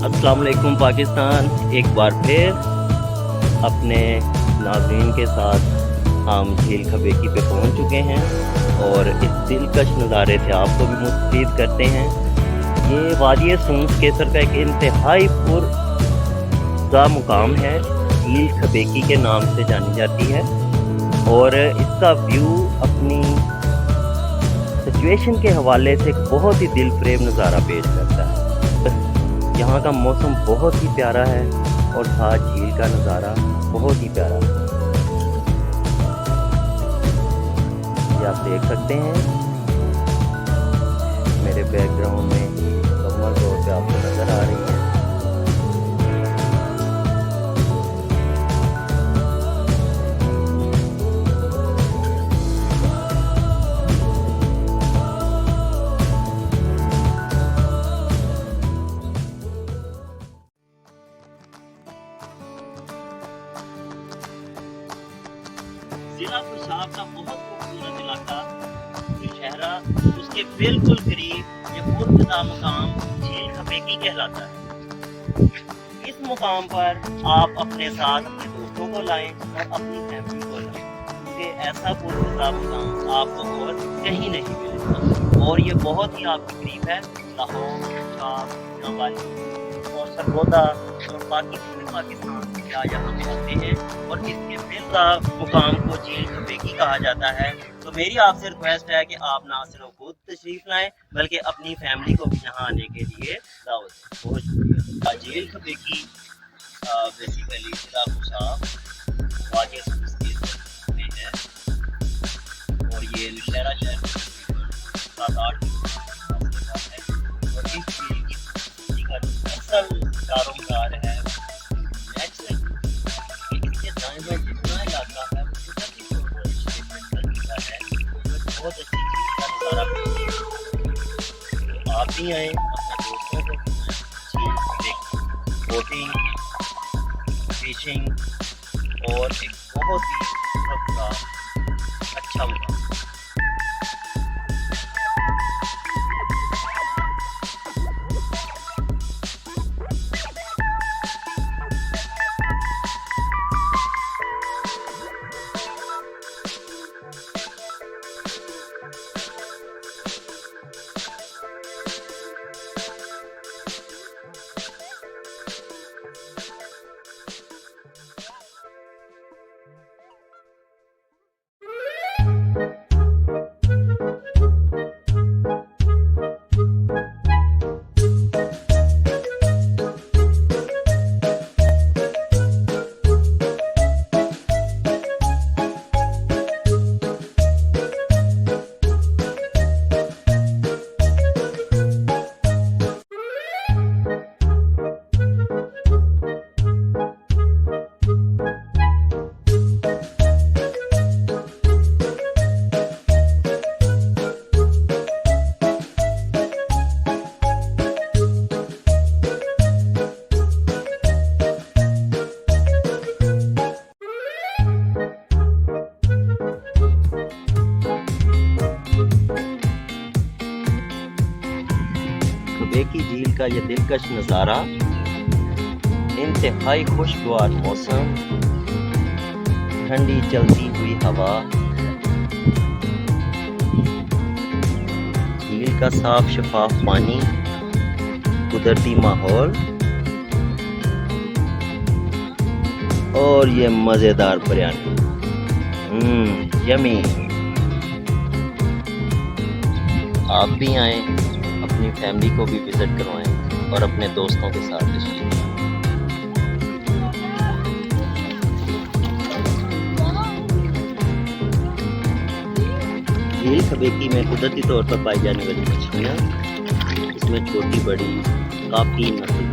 अस्सलाम वालेकुम पाकिस्तान। एक बार फिर अपने नाज़रीन के साथ हम झील खबेकी पे पहुंच चुके हैं और इस दिलकश नज़ारे से आपको भी मुस्तफ़ीद करते हैं। ये वादी सूंस केसर का एक इंतहाई पुरज़ा मुकाम है, झील खबेकी के नाम से जानी जाती है और इसका व्यू अपनी सिचुएशन के हवाले से एक बहुत ही दिलफरेब नज़ारा पेश करता है। यहाँ का मौसम बहुत ही प्यारा है और साथ झील का नज़ारा बहुत ही प्यारा है। ये आप देख सकते हैं मेरे बैकग्राउंड में मुकम्मल तौर पे आपको नज़र आ रही है। जिला पेशाब का बहुत खूबसूरत इलाका शहरा, उसके बिल्कुल करीब ये पुरफ़िज़ा मुकाम झील खबेकी कहलाता है। इस मुकाम पर आप अपने साथ अपने दोस्तों को लाएं और अपनी फैमिली को लाएं, क्योंकि ऐसा पुरफ़िज़ा मुकाम आपको और कहीं नहीं मिलेगा और ये बहुत ही आपके करीब है। लाहौर, पंजाब, नावाली और सरगोदा और बाकी पूरे पाकिस्तान से यहाँ पे आते हैं और इसके बिल्कुल मुकाम को झील खबेकी कहा जाता है। तो मेरी आपसे रिक्वेस्ट है कि आप ना सिर्फ खुद तशरीफ लाएं बल्कि अपनी फैमिली को भी यहाँ आने के लिए दावत दें। बहुत शुक्रिया। झील खबेकी बेसिकली जिला पेशाब वादी सूंस में है और ये नौशहरा शहर से 7-8 किलोमीटर है और इस झील की का जो असल दारोमदार है जितना इलाका है बहुत अच्छी नज़ारा। आप भी आए अपने दोस्तों को बोटिंग, फिशिंग और एक बहुत ही अच्छा मुकाम। का ये दिलकश नज़ारा, इंतहाई खुशगवार मौसम, ठंडी चलती हुई हवा, झील का साफ शफाफ पानी, कुदरती माहौल और ये मजेदार बिरयानी। यमी। आप भी आए, अपनी फैमिली को भी विजिट करवाएं और अपने दोस्तों के साथ तशरीफ लाएं। झील खबेकी में कुदरती तौर पर पाई जाने वाली मछलियाँ, इसमें छोटी बड़ी काफ़ी नस्ल